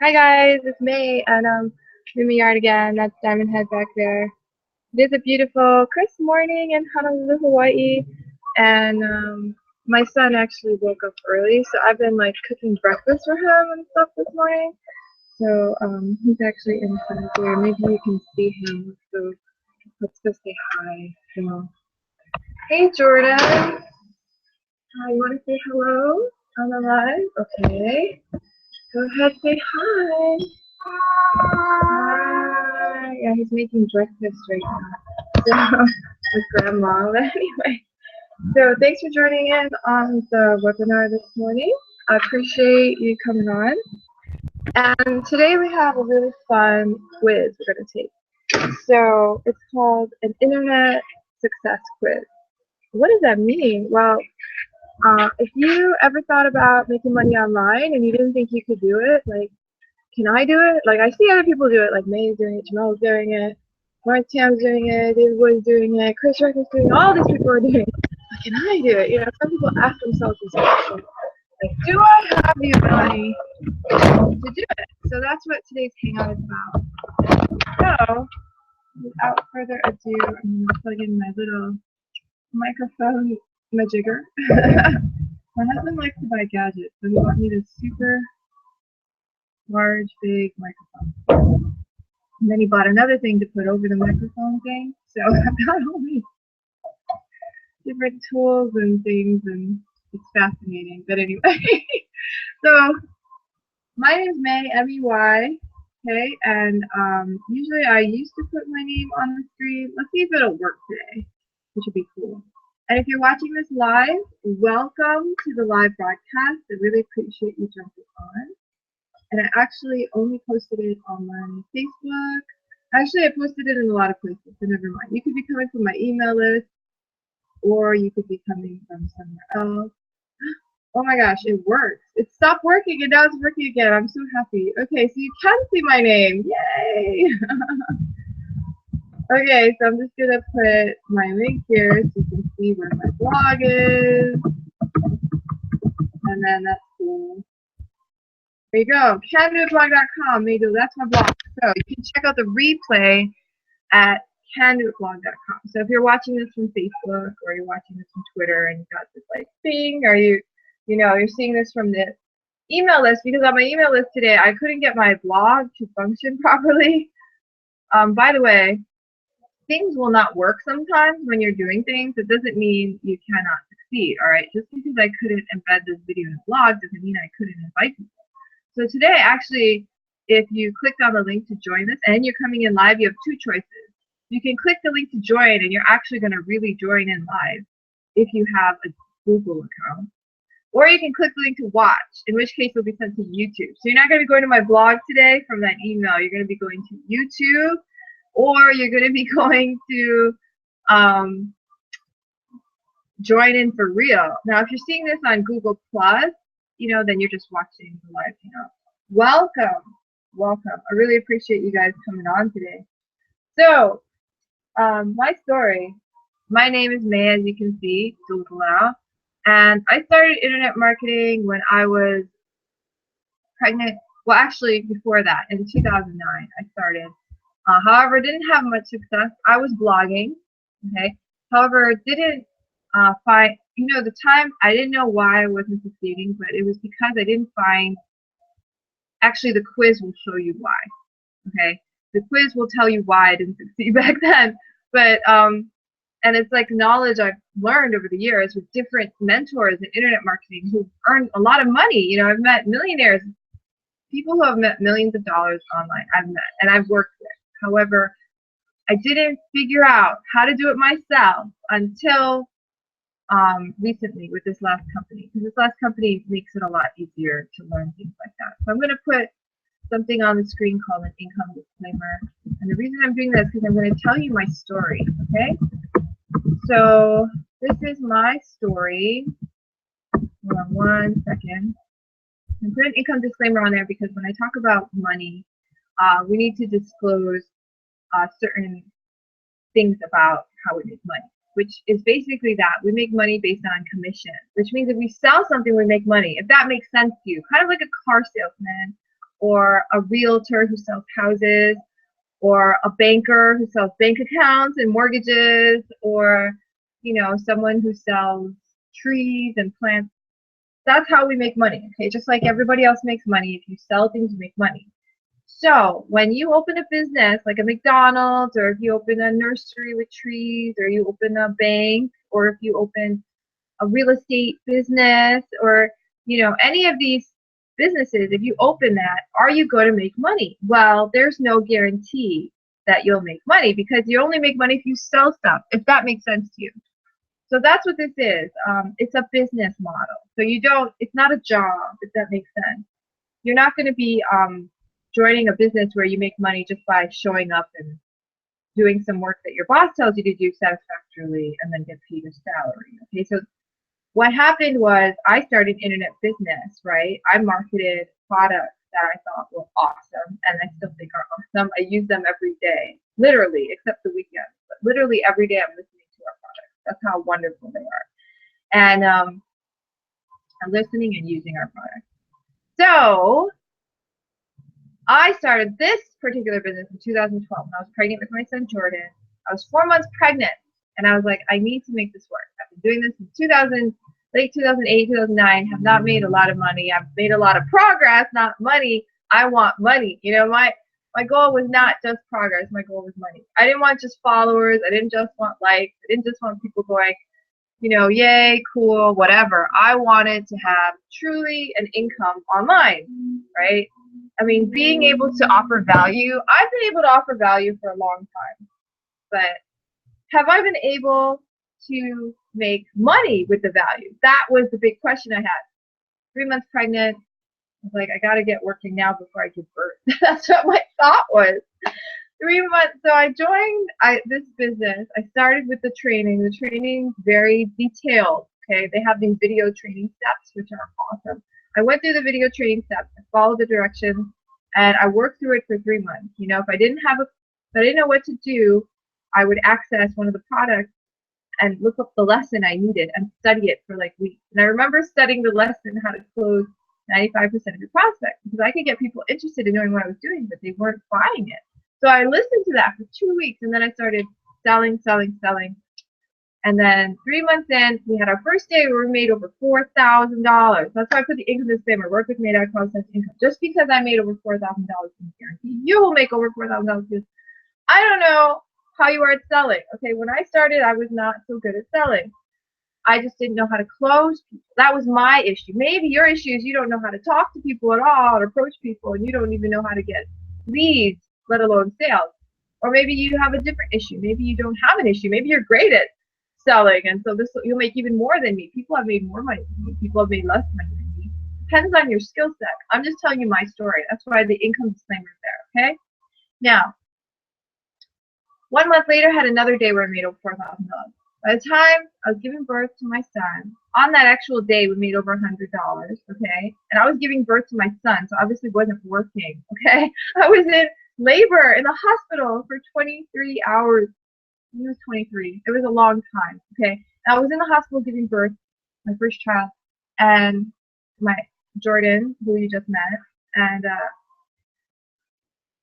Hi guys, it's May, and I'm in my yard again. That's Diamond Head back there. It is a beautiful, crisp morning in Honolulu, Hawaii, and my son actually woke up early, so I've been like cooking breakfast for him and stuff this morning. So he's actually in front there. Maybe you can see him. So let's go say hi. So, hey Jordan, you want to say hello on the live? Okay, go ahead, say hi. Hi. Yeah, he's making breakfast right now. So, with grandma. But anyway, so thanks for joining in on the webinar this morning. I appreciate you coming on. And today we have a really fun quiz we're going to take. So it's called an Internet Success Quiz. What does that mean? Well, if you ever thought about making money online and you didn't think you could do it, like, can I do it? Like, I see other people do it, like May's doing it, Jamel's doing it, Lawrence Tam's doing it, David Wood's doing it, Chris Reck is doing it, all these people are doing it. But can I do it? You know, some people ask themselves this question, like, do I have the ability to do it? So that's what today's hangout is about. So, without further ado, I'm going to plug in my little microphone majigger. My husband likes to buy gadgets, so he bought me this super large, big microphone. And then he bought another thing to put over the microphone thing. So I've got all these different tools and things, and it's fascinating. But anyway, so my name is May, M-E-Y, okay? And usually I used to put my name on the screen. Let's see if it'll work today, which would be cool. And if you're watching this live, welcome to the live broadcast. I really appreciate you jumping on. And I actually only posted it on my Facebook. Actually, I posted it in a lot of places, so never mind. You could be coming from my email list, or you could be coming from somewhere else. Oh my gosh, it works. It stopped working, and now it's working again. I'm so happy. Okay, so you can see my name. Yay! Okay, so I'm just going to put my link here so you can see where my blog is. And then that's cool. There you go, candoitblog.com. Maybe that's my blog. So you can check out the replay at candoitblog.com. So if you're watching this from Facebook or you're watching this from Twitter and you've got this like thing, or you're seeing this from the email list, because on my email list today I couldn't get my blog to function properly. By the way, things will not work sometimes when you're doing things. It doesn't mean you cannot succeed, all right? Just because I couldn't embed this video in a blog doesn't mean I couldn't invite people. So today, actually, if you clicked on the link to join this and you're coming in live, you have two choices. You can click the link to join, and you're actually going to really join in live if you have a Google account. Or you can click the link to watch, in which case you'll be sent to YouTube. So you're not going to be going to my blog today from that email. You're going to be going to YouTube, or you're going to be going to join in for real. Now, if you're seeing this on Google+, then you're just watching the live hangout. Welcome. Welcome. I really appreciate you guys coming on today. So, my story. My name is May, as you can see, and I started internet marketing when I was pregnant. Well, actually, before that, in 2009, I started. However, didn't have much success. I was blogging, okay? However, didn't find, the time, I didn't know why I wasn't succeeding, but it was because I didn't find, actually the quiz will show you why, okay? The quiz will tell you why I didn't succeed back then, but, and it's like knowledge I've learned over the years with different mentors in internet marketing who earned a lot of money. I've met millionaires, people who have met millions of dollars online, I've met, and I've worked with. However, I didn't figure out how to do it myself until recently with this last company, because this last company makes it a lot easier to learn things like that. So I'm going to put something on the screen called an income disclaimer, and the reason I'm doing this is because I'm going to tell you my story, okay? So this is my story. Hold on one second. I'm put an income disclaimer on there because when I talk about money, we need to disclose certain things about how we make money, which is basically that we make money based on commission, which means if we sell something, we make money, if that makes sense to you. Kind of like a car salesman or a realtor who sells houses, or a banker who sells bank accounts and mortgages, or someone who sells trees and plants. That's how we make money, okay? Just like everybody else makes money. If you sell things, you make money. So when you open a business like a McDonald's, or if you open a nursery with trees, or you open a bank, or if you open a real estate business, or any of these businesses, if you open that, are you going to make money? Well, there's no guarantee that you'll make money, because you only make money if you sell stuff, if that makes sense to you. So that's what this is. It's a business model. So it's not a job, if that makes sense. You're not going to be joining a business where you make money just by showing up and doing some work that your boss tells you to do satisfactorily and then get paid a salary. Okay, so what happened was I started internet business, right? I marketed products that I thought were awesome, and I still think are awesome. I use them every day, literally, except the weekends. But literally every day I'm listening to our products. That's how wonderful they are. And I'm listening and using our products. So I started this particular business in 2012 when I was pregnant with my son Jordan. I was 4 months pregnant, and I was like, I need to make this work. I've been doing this since late 2008, 2009, have not made a lot of money. I've made a lot of progress, not money. I want money. My goal was not just progress. My goal was money. I didn't want just followers. I didn't just want likes. I didn't just want people going, yay, cool, whatever. I wanted to have truly an income online, right? I mean, being able to offer value. I've been able to offer value for a long time, but have I been able to make money with the value? That was the big question I had. 3 months pregnant. I was like, I got to get working now before I give birth. That's what my thought was. 3 months. So I joined this business. I started with the training. The training's very detailed. Okay, they have these video training steps, which are awesome. I went through the video training steps. I followed the directions, and I worked through it for 3 months. If I didn't know what to do, I would access one of the products and look up the lesson I needed and study it for like weeks. And I remember studying the lesson, how to close 95% of your prospects, because I could get people interested in knowing what I was doing, but they weren't buying it. So I listened to that for 2 weeks, and then I started selling. And then 3 months in, we had our first day where we made over $4,000. That's why I put the income disclaimer, work with me at constant income. Just because I made over $4,000 in guarantee, you will make over $4,000, because I don't know how you are at selling. Okay, when I started, I was not so good at selling. I just didn't know how to close people. That was my issue. Maybe your issue is you don't know how to talk to people at all or approach people, and you don't even know how to get leads, let alone sales. Or maybe you have a different issue. Maybe you don't have an issue. Maybe you're great at selling, and so you'll make even more than me. People have made more money than me. People have made less money than me. Depends on your skill set. I'm just telling you my story. That's why the income disclaimer is there, okay? Now, 1 month later, I had another day where I made over $4,000. By the time I was giving birth to my son, on that actual day, we made over $100, okay? And I was giving birth to my son, so obviously wasn't working, okay? I was in labor in the hospital for 23 hours. He was 23. It was a long time, okay? And I was in the hospital giving birth, my first child, and my Jordan, who you just met, and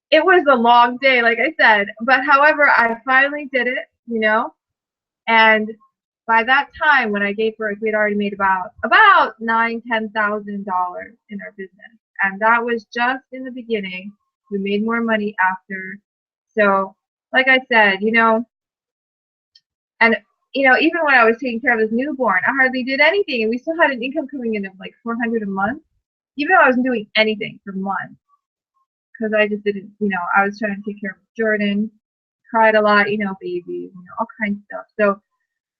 it was a long day, like I said. But however, I finally did it, and by that time, when I gave birth, we had already made about $9,000, $10,000 in our business, and that was just in the beginning. We made more money after. So, like I said, and even when I was taking care of this newborn, I hardly did anything, and we still had an income coming in of like $400 a month, even though I wasn't doing anything for months, because I just didn't, I was trying to take care of Jordan, cried a lot, babies, all kinds of stuff. So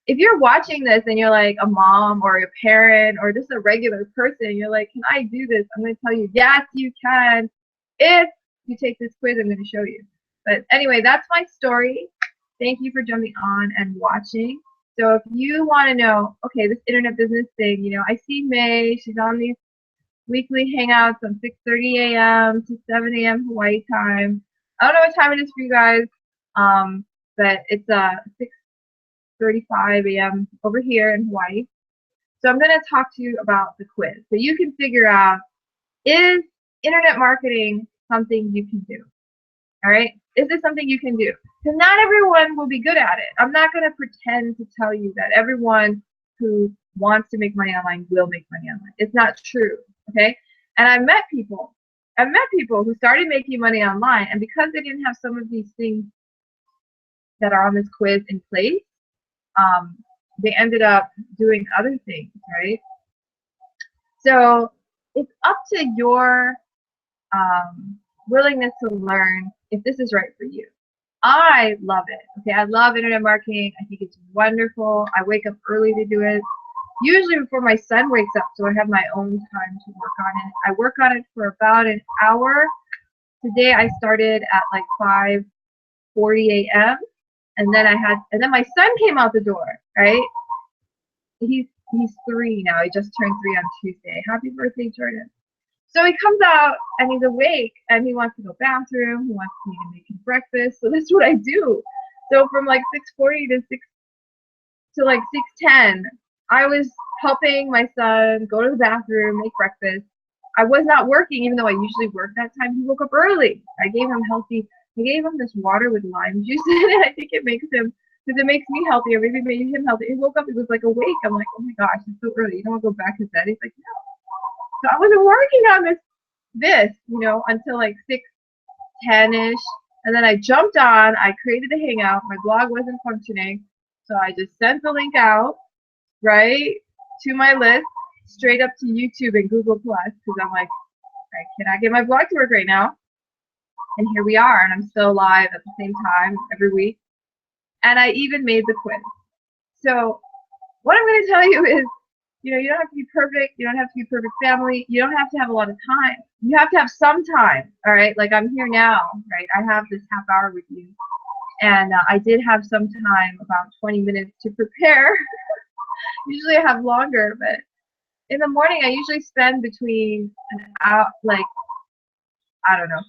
if you're watching this and you're like a mom or a parent or just a regular person, you're like, can I do this? I'm going to tell you, yes, you can. If you take this quiz, I'm going to show you. But anyway, that's my story. Thank you for jumping on and watching. So if you want to know, okay, this internet business thing, I see May, she's on these weekly hangouts from 6:30 a.m. to 7 a.m. Hawaii time. I don't know what time it is for you guys, but it's 6:35 a.m. over here in Hawaii. So I'm going to talk to you about the quiz. So you can figure out, is internet marketing something you can do? All right? Is this something you can do? Because not everyone will be good at it. I'm not going to pretend to tell you that everyone who wants to make money online will make money online. It's not true, okay? And I've met people who started making money online, and because they didn't have some of these things that are on this quiz in place, they ended up doing other things, right? So it's up to your willingness to learn if this is right for you. I love it. Okay, I love internet marketing. I think it's wonderful. I wake up early to do it. Usually before my son wakes up, so I have my own time to work on it. I work on it for about an hour. Today I started at like 5:40 a.m. and then my son came out the door, right? He's 3 now. He just turned 3 on Tuesday. Happy birthday, Jordan. So he comes out and he's awake and he wants to go bathroom. He wants me to make him breakfast. So that's what I do. So from like 6:40 to like 6:10, I was helping my son go to the bathroom, make breakfast. I was not working, even though I usually work that time. He woke up early. I gave him this water with lime juice in it. I think it makes him, because it makes me healthier. Maybe it made him healthy. He woke up, he was like awake. I'm like, oh my gosh, it's so early. You don't want to go back to bed? He's like, no. So I wasn't working on this, until like 6:10-ish. And then I jumped on, I created a hangout. My blog wasn't functioning. So I just sent the link out, right, to my list, straight up to YouTube and Google Plus, because I'm like, I cannot get my blog to work right now. And here we are, and I'm still live at the same time every week. And I even made the quiz. So what I'm going to tell you is, you don't have to be perfect. You don't have to be a perfect family. You don't have to have a lot of time. You have to have some time, all right? Like I'm here now, right? I have this half hour with you. And I did have some time, about 20 minutes to prepare. Usually I have longer, but in the morning I usually spend between an hour, like, I don't know,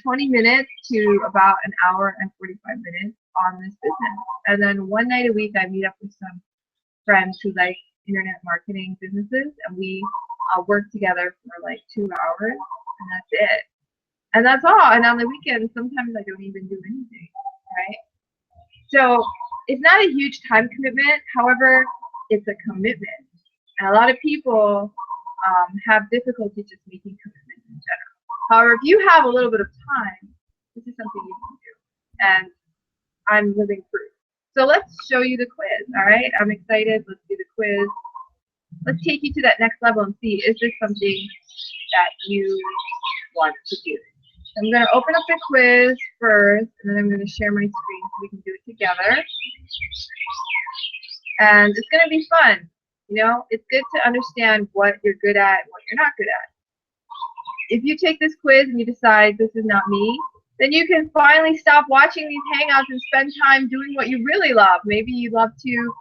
20 minutes to about an hour and 45 minutes on this business. And then one night a week I meet up with some friends who like internet marketing businesses, and we work together for like 2 hours, and that's it. And that's all. And on the weekends, sometimes I don't even do anything, right? So it's not a huge time commitment. However, it's a commitment. And a lot of people have difficulty just making commitments in general. However, if you have a little bit of time, this is something you can do. And I'm living proof. So let's show you the quiz, all right? I'm excited. Let's do the quiz. Let's take you to that next level and see, is this something that you want to do? I'm going to open up the quiz first, and then I'm going to share my screen so we can do it together. And it's going to be fun. It's good to understand what you're good at and what you're not good at. If you take this quiz and you decide this is not me, then you can finally stop watching these hangouts and spend time doing what you really love. Maybe you love to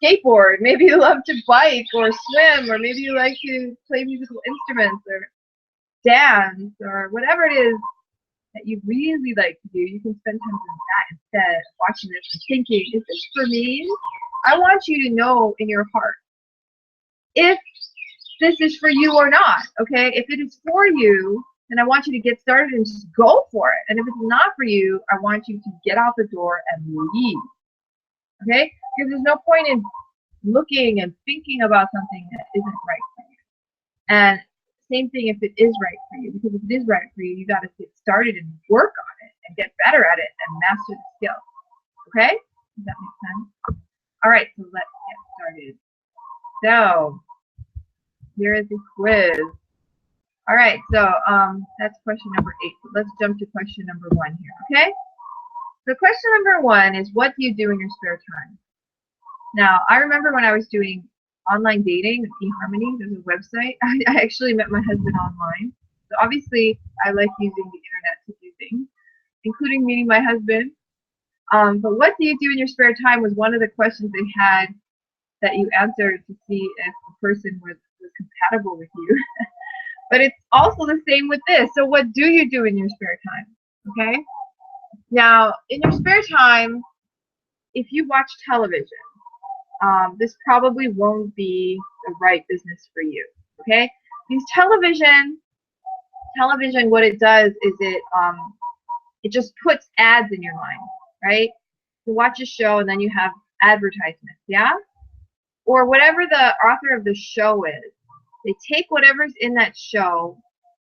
skateboard, maybe you love to bike or swim, or maybe you like to play musical instruments or dance or whatever it is that you really like to do. You can spend time doing that instead of watching this and thinking, is this for me? I want you to know in your heart if this is for you or not, okay? If it is for you, then I want you to get started and just go for it. And if it's not for you, I want you to get out the door and leave, okay? Because there's no point in looking and thinking about something that isn't right for you. And same thing if it is right for you, because if it is right for you, you got to get started and work on it and get better at it and master the skill, okay? Does that make sense? All right, so let's get started. So here is the quiz. All right, so that's question number 8. So let's jump to question number 1 here, okay? So question number 1 is, what do you do in your spare time? Now, I remember when I was doing online dating with eHarmony, there's a website. I actually met my husband online. So obviously, I like using the internet to do things, including meeting my husband. But what do you do in your spare time was one of the questions they had that you answered to see if the person was compatible with you. But it's also the same with this. So what do you do in your spare time? Okay? Now, in your spare time, if you watch television, this probably won't be the right business for you. Okay? These television television, what it does is it just puts ads in your mind, right? You watch a show and then you have advertisements, yeah? Or whatever the author of the show is. They take whatever's in that show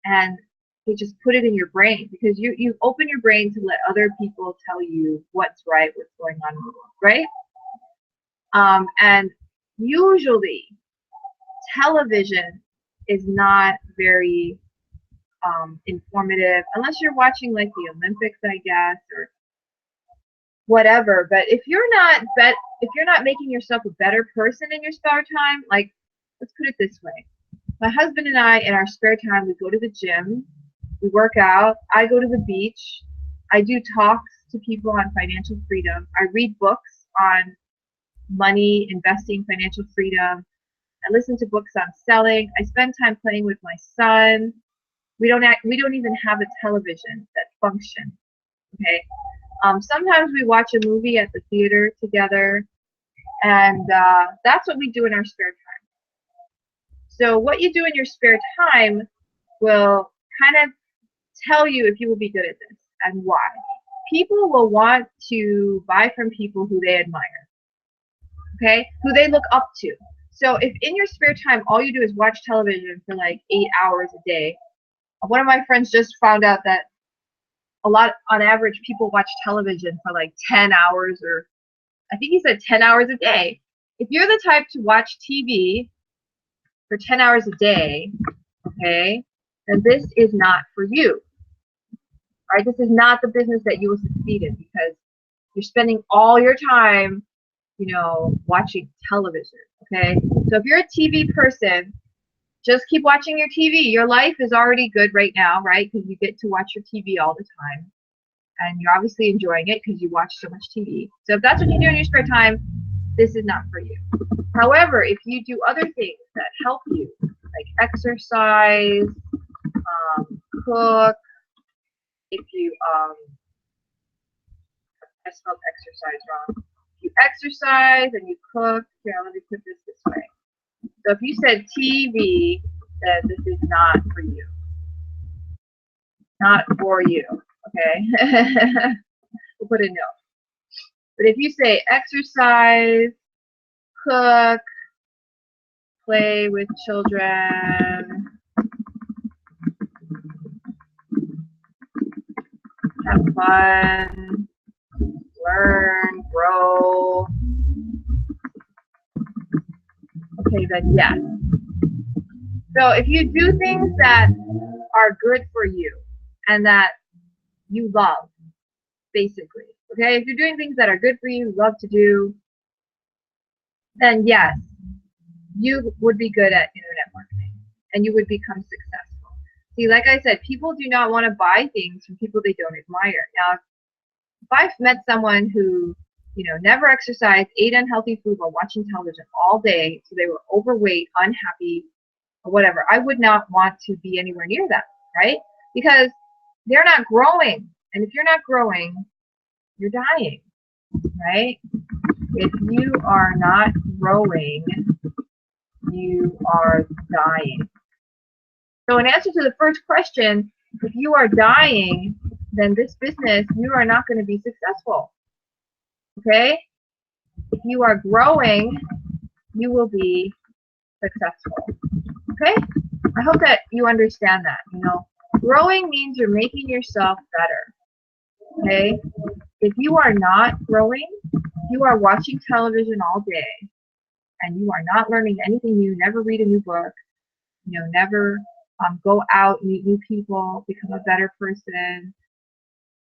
and they just put it in your brain because you open your brain to let other people tell you what's right, what's going on in the world, right? And usually television is not very informative unless you're watching like the Olympics, I guess, or whatever. But if you're not making yourself a better person in your spare time, like, let's put it this way. My husband and I, in our spare time, we go to the gym, we work out, I go to the beach, I do talks to people on financial freedom, I read books on money, investing, financial freedom, I listen to books on selling, I spend time playing with my son. We don't even have a television that functions, okay? Sometimes we watch a movie at the theater together, and that's what we do in our spare time. So what you do in your spare time will kind of tell you if you will be good at this and why. People will want to buy from people who they admire, okay, who they look up to. So if in your spare time all you do is watch television for like 8 hours a day, one of my friends just found out that on average, people watch television for like 10 hours, or I think he said 10 hours a day. If you're the type to watch TV for 10 hours a day, okay, then this is not for you. All right, this is not the business that you will succeed in because you're spending all your time, watching television, okay? So if you're a TV person, just keep watching your TV. Your life is already good right now, right? Because you get to watch your TV all the time. And you're obviously enjoying it because you watch so much TV. So if that's what you do in your spare time, this is not for you. However, if you do other things that help you, like exercise, cook, if you, I spelled exercise wrong. If you exercise and you cook, here, let me put this way. So if you said TV, then this is not for you. Not for you, okay? We'll put a no. But if you say exercise, cook, play with children, have fun, learn, grow, okay, then yes. So if you do things that are good for you and that you love, basically, okay, if you're doing things that are good for you, love to do, then yes, you would be good at internet marketing and you would become successful. See, like I said, people do not want to buy things from people they don't admire. Now, if I've met someone who, never exercised, ate unhealthy food while watching television all day, so they were overweight, unhappy, or whatever, I would not want to be anywhere near them, right? Because they're not growing. And if you're not growing, you're dying, right? If you are not growing, you are dying. So in answer to the first question, if you are dying, then this business, you are not going to be successful. Okay? If you are growing, you will be successful. Okay? I hope that you understand that. Growing means you're making yourself better. Okay? If you are not growing, you are watching television all day, and you are not learning anything new, never read a new book, never go out, meet new people, become a better person,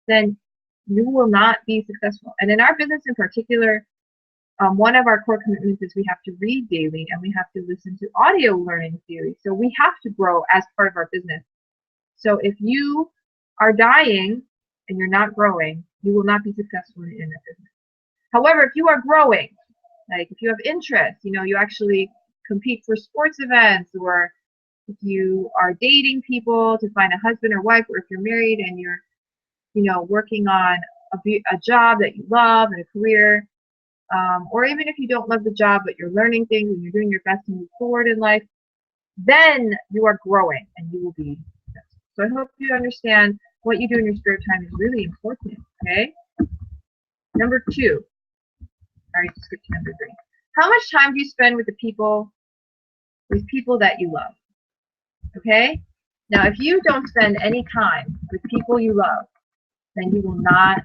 then you will not be successful. And in our business in particular, one of our core commitments is we have to read daily and we have to listen to audio learning daily. So we have to grow as part of our business. So if you are dying and you're not growing, you will not be successful in that business. However, if you are growing, like if you have interest, you actually compete for sports events, or if you are dating people to find a husband or wife, or if you're married and you're, working on a job that you love and a career, or even if you don't love the job but you're learning things and you're doing your best to move forward in life, then you are growing and you will be successful. So I hope you understand what you do in your spare time is really important, okay? Number 2. All right, skip to number 3. How much time do you spend with people that you love? Okay? Now, if you don't spend any time with people you love, then you will not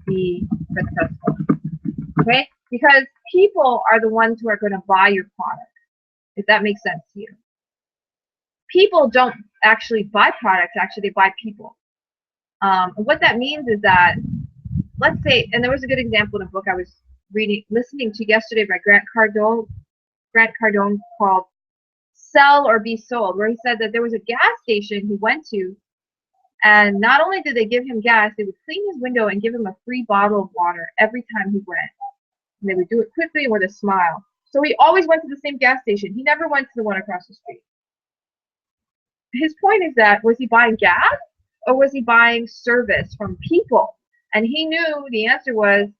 be successful. Okay? Because people are the ones who are going to buy your product, if that makes sense to you. People don't actually buy products, actually they buy people. What that means is that, let's say, and there was a good example in a book I was listening to yesterday by Grant Cardone called Sell or Be Sold, where he said that there was a gas station he went to, and not only did they give him gas, they would clean his window and give him a free bottle of water every time he went. And they would do it quickly and with a smile. So he always went to the same gas station. He never went to the one across the street. His point is that, was he buying gas or was he buying service from people? And he knew the answer was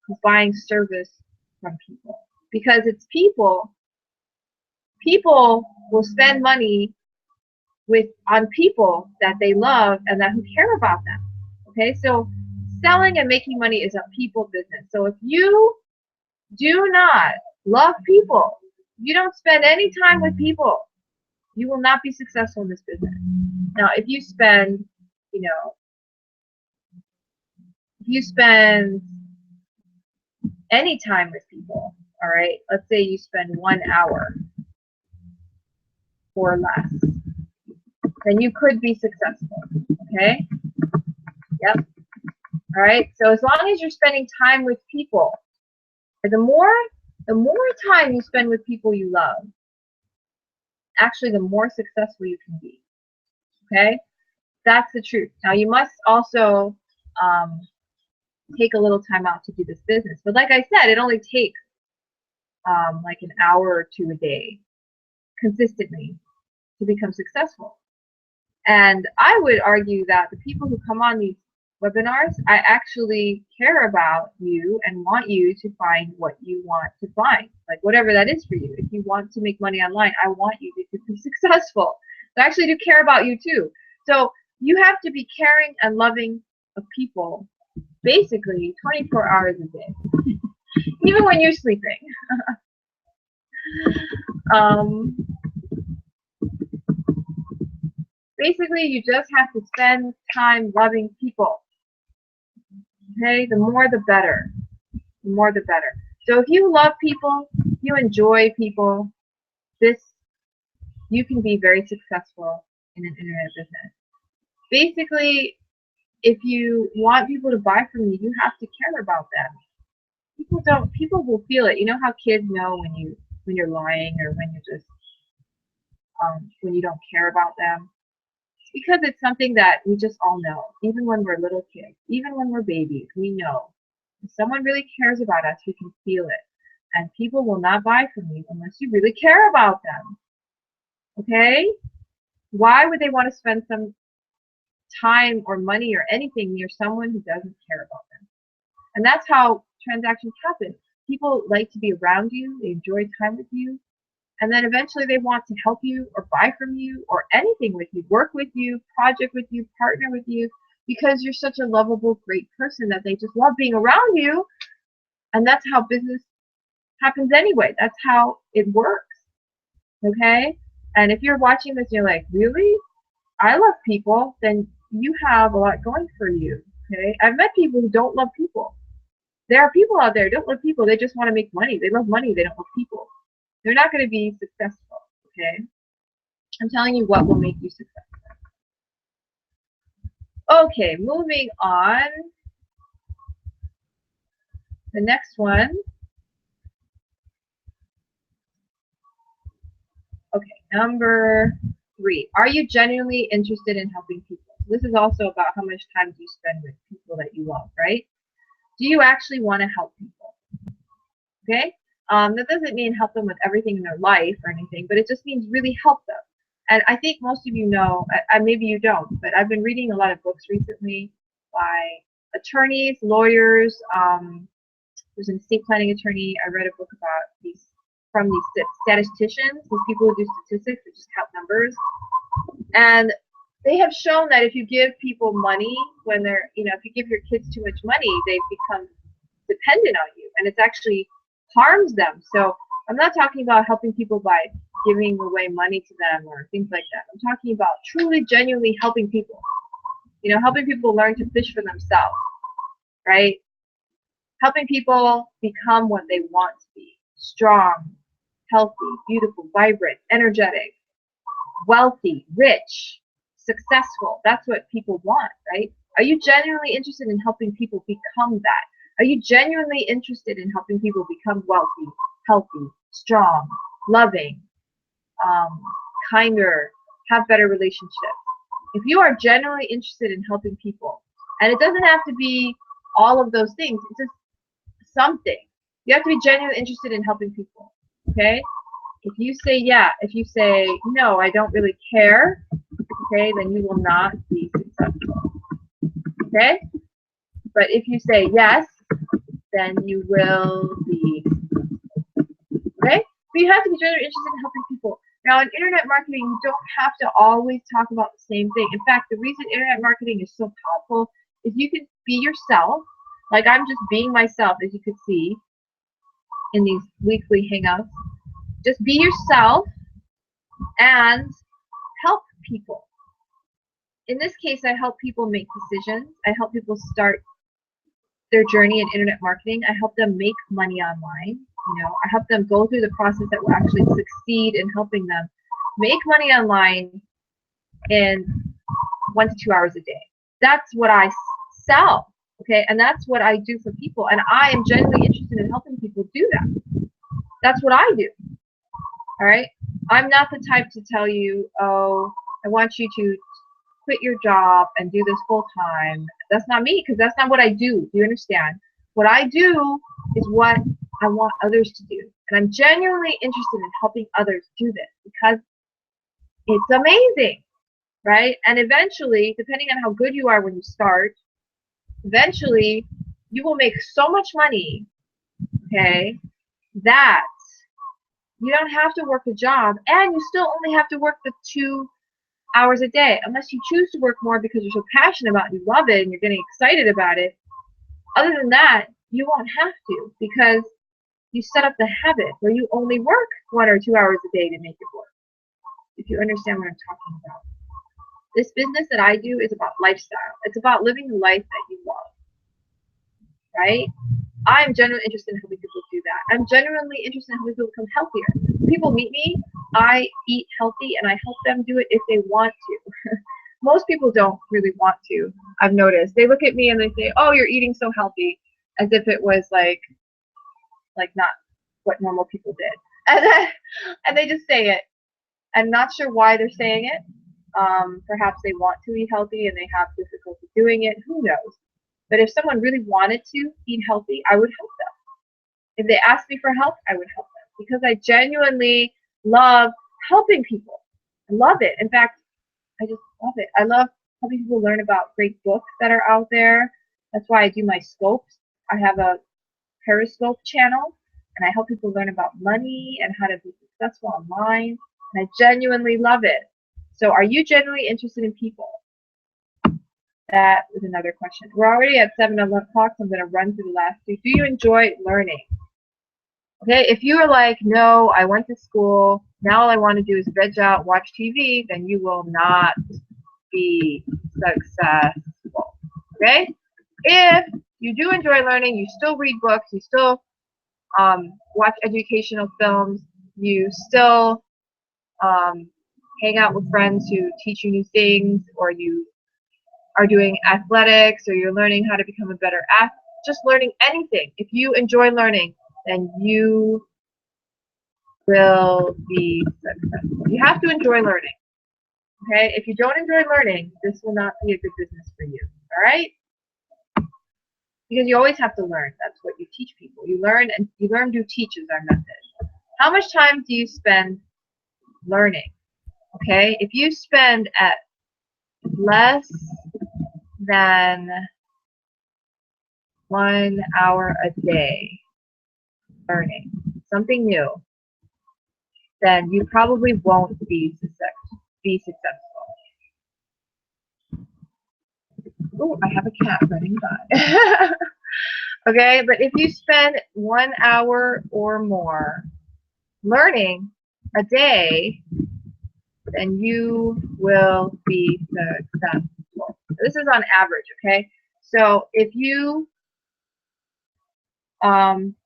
he's buying service from people. Because it's people. People will spend money on people that they love and that who care about them. Okay, so selling and making money is a people business. So if you do not love people, you don't spend any time with people, you will not be successful in this business. Now, if you spend, any time with people, all right, let's say you spend 1 hour or less, then you could be successful, okay? Yep. All right, so as long as you're spending time with people, the more time you spend with people you love, actually the more successful you can be, okay? That's the truth. Now, you must also take a little time out to do this business. But like I said, it only takes like an hour or 2 a day consistently to become successful. And I would argue that the people who come on these webinars, I actually care about you and want you to find what you want to find, like whatever that is for you. If you want to make money online, I want you to be successful. So I actually do care about you too. So you have to be caring and loving of people basically 24 hours a day, even when you're sleeping. Basically, you just have to spend time loving people. Okay, the more the better. The more the better. So if you love people, you enjoy people, you can be very successful in an internet business. Basically, if you want people to buy from you, you have to care about them. People will feel it. You know how kids know when you're lying or when you're just when you don't care about them? Because it's something that we just all know. Even when we're little kids, even when we're babies, we know. If someone really cares about us, we can feel it. And people will not buy from you unless you really care about them. Okay? Why would they want to spend some time or money or anything near someone who doesn't care about them? And that's how transactions happen. People like to be around you. They enjoy time with you. And then eventually they want to help you or buy from you or anything with you, work with you, project with you, partner with you, because you're such a lovable, great person that they just love being around you. And that's how business happens anyway. That's how it works. Okay? And if you're watching this and you're like, really? I love people, then you have a lot going for you. Okay? I've met people who don't love people. There are people out there who don't love people. They just want to make money. They love money. They don't love people. They're not going to be successful, okay? I'm telling you what will make you successful. Okay, moving on. The next one. Okay, number 3. Are you genuinely interested in helping people? This is also about how much time do you spend with people that you love, right? Do you actually want to help people? Okay? That doesn't mean help them with everything in their life or anything, but it just means really help them. And I think most of you know, maybe you don't, but I've been reading a lot of books recently by attorneys, lawyers. There's an estate planning attorney. I read a book about from these statisticians, these people who do statistics that just count numbers. And they have shown that if you give people money when they're, if you give your kids too much money, they become dependent on you, and it actually harms them. So I'm not talking about helping people by giving away money to them or things like that. I'm talking about truly, genuinely helping people. Helping people learn to fish for themselves, right? Helping people become what they want to be: strong, healthy, beautiful, vibrant, energetic, wealthy, rich, successful. That's what people want, right? Are you genuinely interested in helping people become that? Are you genuinely interested in helping people become wealthy, healthy, strong, loving, kinder, have better relationships? If you are genuinely interested in helping people, and it doesn't have to be all of those things, it's just something. You have to be genuinely interested in helping people, okay? If you say yeah, if you say no, I don't really care, okay, then you will not be successful, okay? But if you say yes, then you will be, okay? But you have to be genuinely interested in helping people. Now, in internet marketing, you don't have to always talk about the same thing. In fact, the reason internet marketing is so powerful is you can be yourself. Like I'm just being myself, as you can see in these weekly hangouts. Just be yourself and help people. In this case, I help people make decisions. I help people start their journey in internet marketing. I help them make money online. I help them go through the process that will actually succeed in helping them make money online in 1 to 2 hours a day. That's what I sell, okay? And that's what I do for people. And I am genuinely interested in helping people do that. That's what I do, all right? I'm not the type to tell you, oh, I want you to quit your job and do this full time. That's not me, because that's not what I do. Do you understand? What I do is what I want others to do. And I'm genuinely interested in helping others do this because it's amazing, right? And eventually, depending on how good you are when you start, eventually you will make so much money, okay, that you don't have to work a job, and you still only have to work the 2 hours a day, unless you choose to work more because you're so passionate about it, you love it, and you're getting excited about it. Other than that, you won't have to, because you set up the habit where you only work 1 or 2 hours a day to make it work. If you understand what I'm talking about. This business that I do is about lifestyle. It's about living the life that you love, right? I'm genuinely interested in helping people do that. I'm genuinely interested in helping people become healthier. When people meet me, I eat healthy and I help them do it if they want to. Most people don't really want to, I've noticed. They look at me and they say, oh, you're eating so healthy, as if it was like not what normal people did. And they just say it. I'm not sure why they're saying it. Perhaps they want to eat healthy and they have difficulty doing it. Who knows? But if someone really wanted to eat healthy, I would help them. If they asked me for help, I would help them because I genuinely love helping people. I love it. In fact, I just love it. I love helping people learn about great books that are out there. That's why I do my scopes. I have a Periscope channel, and I help people learn about money and how to be successful online. And I genuinely love it. So are you genuinely interested in people? That is another question. We're already at 7 o'clock, so I'm going to run through the last two. Do you enjoy learning? Okay, if you are like, no, I went to school, now all I want to do is veg out, watch TV, then you will not be successful. Okay? If you do enjoy learning, you still read books, you still watch educational films, you still hang out with friends who teach you new things, or you are doing athletics, or you're learning how to become a better athlete, just learning anything. If you enjoy learning, then you will be successful. You have to enjoy learning. Okay? If you don't enjoy learning, this will not be a good business for you. All right? Because you always have to learn. That's what you teach people. You learn, do, teach is our method. How much time do you spend learning? Okay? If you spend at less than 1 hour a day learning something new, then you probably won't be successful. Oh, I have a cat running by. Okay, but if you spend 1 hour or more learning a day, then you will be successful. This is on average, okay? So if you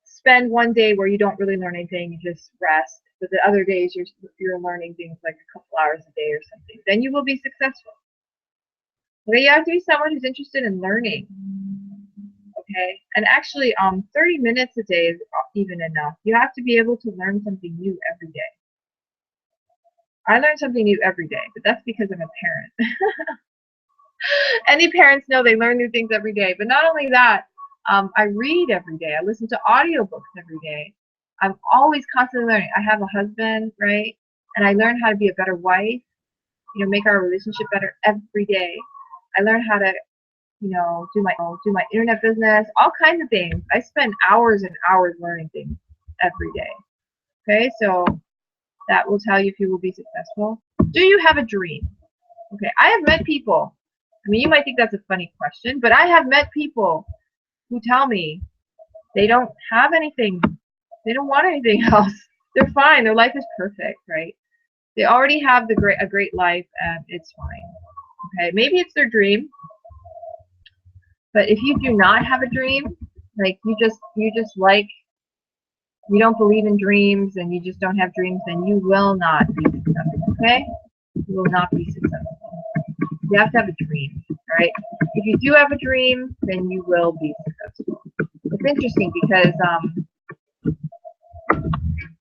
spend one day where you don't really learn anything, you just rest, but the other days you're learning things like a couple hours a day or something, then you will be successful. Okay, you have to be someone who's interested in learning. Okay, and actually 30 minutes a day is even enough. You have to be able to learn something new every day. I learn something new every day, but that's because I'm a parent. Any parents know they learn new things every day, but not only that, I read every day. I listen to audiobooks every day. I'm always constantly learning. I have a husband, right? And I learn how to be a better wife, you know, make our relationship better every day. I learn how to, you know, do my internet business, all kinds of things. I spend hours and hours learning things every day. Okay, so that will tell you if you will be successful. Do you have a dream? Okay, I have met people. I mean, you might think that's a funny question, but I have met people who tell me they don't have anything. They don't want anything else. They're fine. Their life is perfect, right? They already have a great life, and it's fine. Okay, maybe it's their dream, but if you do not have a dream, like you don't believe in dreams and you just don't have dreams, then you will not be successful. Okay, you will not be successful. You have to have a dream, all right? If you do have a dream, then you will be successful. It's interesting because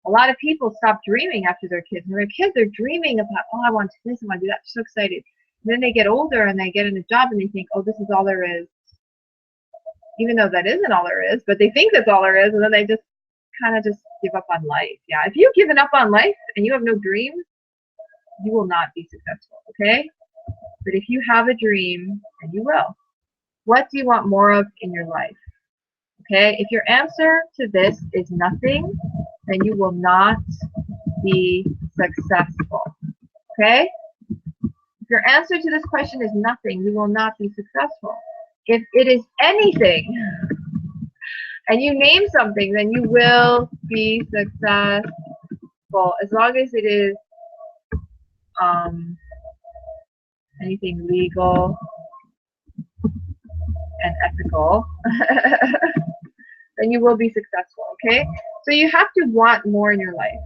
a lot of people stop dreaming after their kids. When their kids are dreaming about, oh, I want this, I want to do that, they're so excited. And then they get older and they get in a job and they think, oh, this is all there is. Even though that isn't all there is, but they think that's all there is, and then they just kind of just give up on life. Yeah, if you've given up on life and you have no dreams, you will not be successful, okay? But if you have a dream, then you will. What do you want more of in your life? Okay, if your answer to this is nothing, then you will not be successful. Okay? If your answer to this question is nothing, you will not be successful. If it is anything, and you name something, then you will be successful, as long as it is anything legal and ethical, then you will be successful, okay? So you have to want more in your life.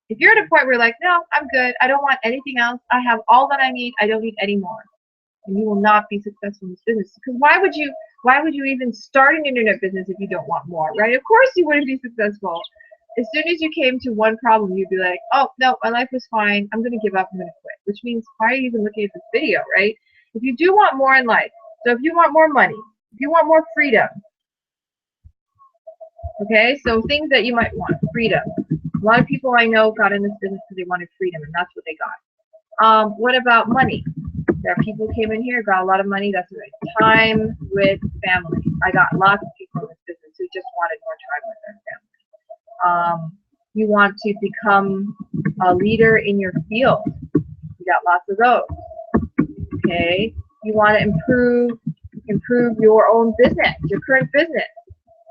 If you're at a point where you're like, no, I'm good, I don't want anything else, I have all that I need, I don't need any more, then you will not be successful in this business. Because why would you even start an internet business if you don't want more, right? Of course you wouldn't be successful. As soon as you came to one problem, you'd be like, oh, no, my life was fine, I'm going to give up, I'm going to quit. Which means, why are you even looking at this video, right? If you do want more in life, so if you want more money, if you want more freedom, okay, so things that you might want, freedom. A lot of people I know got in this business because they wanted freedom, and that's what they got. What about money? There are people who came in here, got a lot of money, that's right. Time with family. I got lots of people in this business who just wanted more time with their family. You want to become a leader in your field. You got lots of those. Okay. You want to improve your own business, your current business.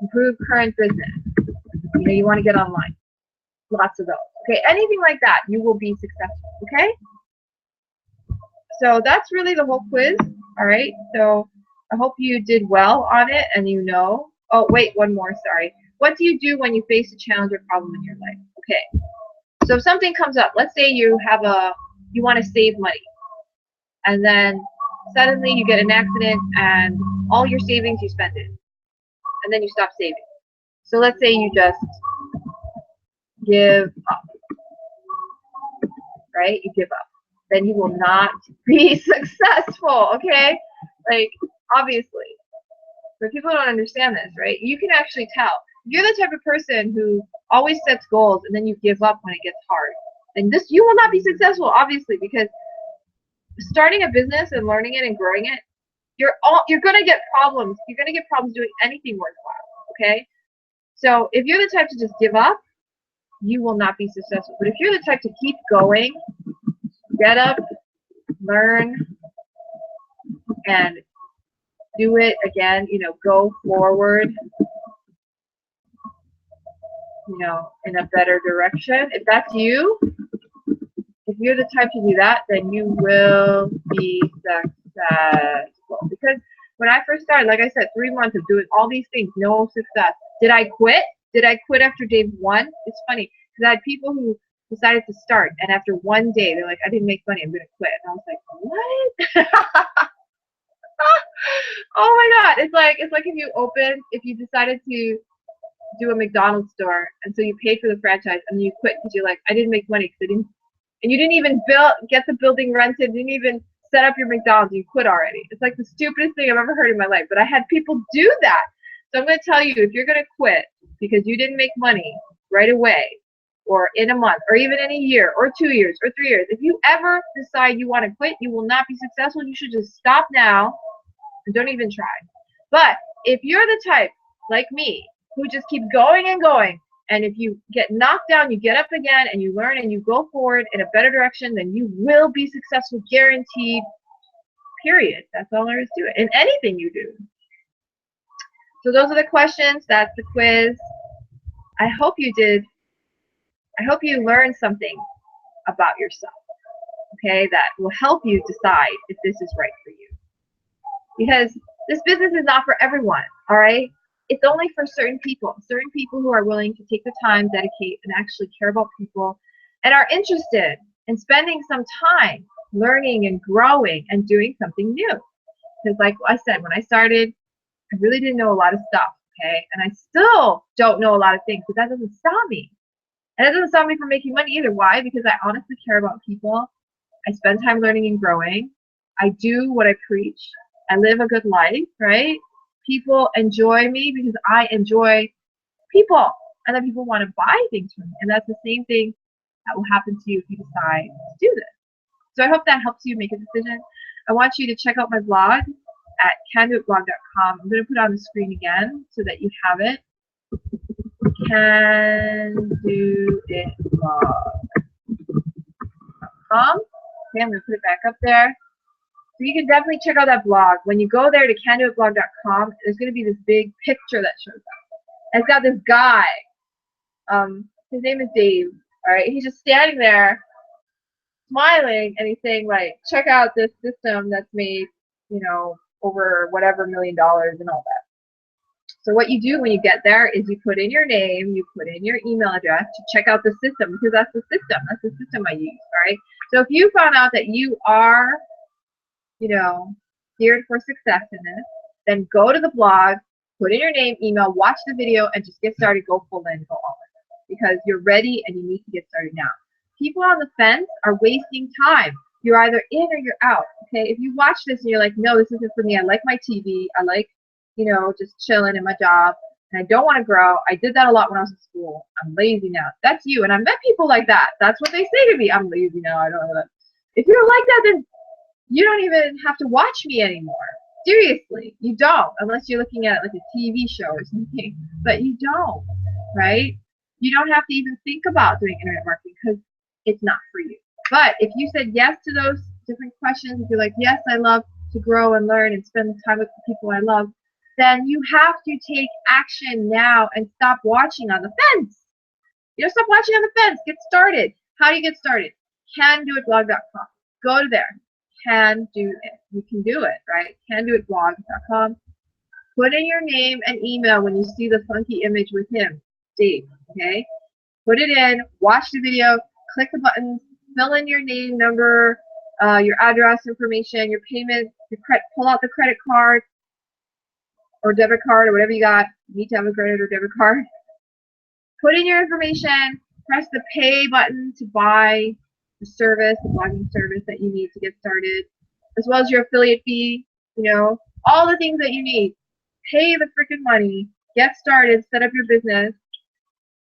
Improve current business. You know, you want to get online. Lots of those. Okay. Anything like that, you will be successful. Okay. So that's really the whole quiz. All right. So I hope you did well on it, and you know. Oh, wait, one more. Sorry. What do you do when you face a challenge or problem in your life? Okay. So if something comes up, let's say you want to save money, and then suddenly you get an accident and all your savings you spend it, and then you stop saving. So let's say you just give up, right? You give up. Then you will not be successful, okay? Like, obviously. But people don't understand this, right? You can actually tell. If you're the type of person who always sets goals and then you give up when it gets hard, then you will not be successful, obviously, because starting a business and learning it and growing it, you're gonna get problems. You're gonna get problems doing anything worthwhile, okay? So if you're the type to just give up, you will not be successful. But if you're the type to keep going, get up, learn, and do it again, you know, go forward, you know, in a better direction. If that's you, if you're the type to do that, then you will be successful. Because when I first started, like I said, 3 months of doing all these things, no success. Did I quit? Did I quit after day 1? It's funny because I had people who decided to start, and after 1 day, they're like, I didn't make money, I'm going to quit. And I was like, what? Oh my God. It's like if you decided to do a McDonald's store, and so you paid for the franchise, and you quit because you're like, I didn't make money because I didn't, and you didn't even get the building rented, didn't even set up your McDonald's, you quit already. It's like the stupidest thing I've ever heard in my life, but I had people do that. So I'm going to tell you, if you're going to quit because you didn't make money right away, or in a month, or even in a year, or 2 years, or 3 years, if you ever decide you want to quit, you will not be successful. You should just stop now and don't even try. But if you're the type, like me, who just keep going and going, and if you get knocked down, you get up again, and you learn, and you go forward in a better direction, then you will be successful, guaranteed, period. That's all there is to it, in anything you do. So those are the questions. That's the quiz. I hope you learned something about yourself, okay, that will help you decide if this is right for you. Because this business is not for everyone, all right? It's only for certain people who are willing to take the time, dedicate, and actually care about people, and are interested in spending some time learning and growing and doing something new. Because like I said, when I started, I really didn't know a lot of stuff, okay? And I still don't know a lot of things, but that doesn't stop me. And it doesn't stop me from making money either. Why? Because I honestly care about people. I spend time learning and growing. I do what I preach. I live a good life, right? People enjoy me because I enjoy people. And then people want to buy things from me. And that's the same thing that will happen to you if you decide to do this. So I hope that helps you make a decision. I want you to check out my blog at candoitblog.com. I'm going to put it on the screen again so that you have it. Candoitblog.com. Okay, I'm going to put it back up there. So you can definitely check out that blog. When you go there to candoitblog.com, there's going to be this big picture that shows up. And it's got this guy. His name is Dave. All right, he's just standing there, smiling, and he's saying, like, check out this system that's made, you know, over whatever $1 million and all that. So what you do when you get there is you put in your name, you put in your email address to check out the system, because that's the system. That's the system I use. All right. So if you found out that you are, you know, geared for success in this, then go to the blog, put in your name, email, watch the video, and just get started. Go full in, go all in, because you're ready and you need to get started now. People on the fence are wasting time. You're either in or you're out. Okay. If you watch this and you're like, no, this isn't for me. I like my TV. I like, you know, just chilling in my job, and I don't want to grow. I did that a lot when I was in school. I'm lazy now. That's you. And I met people like that. That's what they say to me. I'm lazy now. I don't know that. If you're like that, then you don't even have to watch me anymore. Seriously, you don't, unless you're looking at like a TV show or something. But you don't, right? You don't have to even think about doing internet marketing because it's not for you. But if you said yes to those different questions, if you're like, yes, I love to grow and learn and spend time with the people I love, then you have to take action now and stop watching on the fence. You know, stop watching on the fence. Get started. How do you get started? Candoitblog.com. Go to there. Can do it. You can do it, right? Candoitblog.com. Put in your name and email when you see the funky image with him, Dave. Okay? Put it in. Watch the video. Click the buttons. Fill in your name, number, your address information, your payment. Pull out the credit card or debit card or whatever you got. You need to have a credit or debit card. Put in your information. Press the pay button to buy the service, the blogging service that you need to get started, as well as your affiliate fee, you know, all the things that you need. Pay the freaking money, get started, set up your business,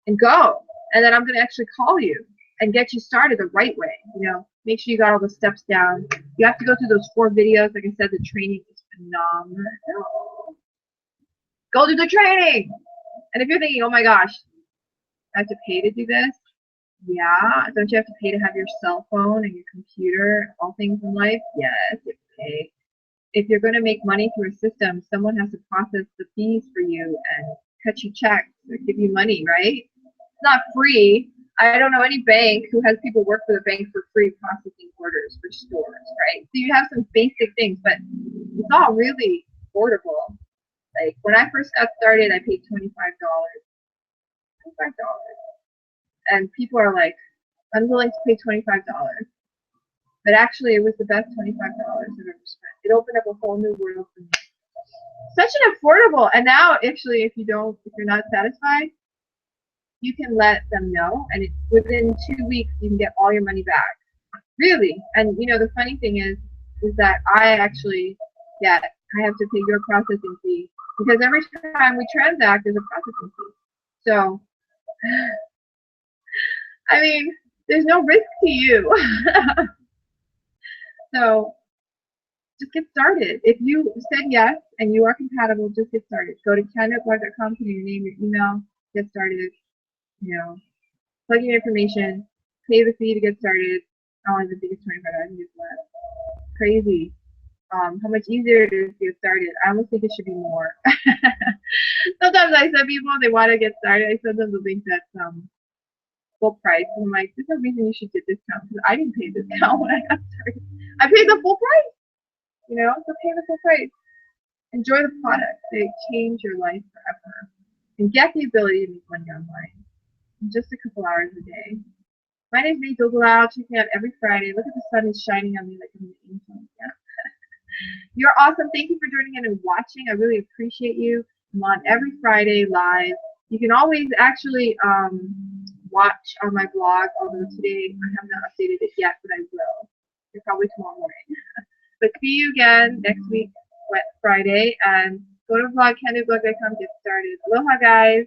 and go. And then I'm going to actually call you and get you started the right way. You know, make sure you got all the steps down. You have to go through those 4 videos. Like I said, the training is phenomenal. Go do the training. And if you're thinking, oh my gosh, I have to pay to do this, yeah. Don't you have to pay to have your cell phone and your computer, all things in life? Yes, you pay. if you're going to make money through a system, someone has to process the fees for you and cut you checks or give you money, right? It's not free. I don't know any bank who has people work for the bank for free processing orders for stores, right? So you have some basic things, but it's all really affordable. Like when I first got started, I paid $25. $25. And people are like, I'm willing to pay $25. But actually, it was the best $25 I've ever spent. It opened up a whole new world for me. Such an affordable, and now actually, if you're not satisfied, you can let them know, and within 2 weeks, you can get all your money back. Really. And you know, the funny thing is that I have to pay your processing fee because every time we transact, there's a processing fee. So, I mean, there's no risk to you. So just get started. If you said yes and you are compatible, just get started. Go to CanadaBlog.com, put in your name, your email, get started. You know, plug in your information, pay the fee to get started. Oh, the biggest $25 is what? Crazy. How much easier it is to get started. I almost think it should be more. Sometimes I send people they want to get started. I send them the link that's full price. And I'm like, there's no reason you should get discount because I didn't pay discount when I got started. I paid the full price. You know, so pay the full price. Enjoy the product. They change your life forever. And get the ability to make money online in just a couple hours a day. My name is May Dogalal. Check me out every Friday. Look at the sun is shining on me like I'm an angel. Yeah. You're awesome. Thank you for joining in and watching. I really appreciate you. I'm on every Friday live. You can always actually watch on my blog, although today I have not updated it yet, but I will. It's probably tomorrow morning. But see you again next week, Friday, and go to CanadaBlog.com, get started. Aloha, guys.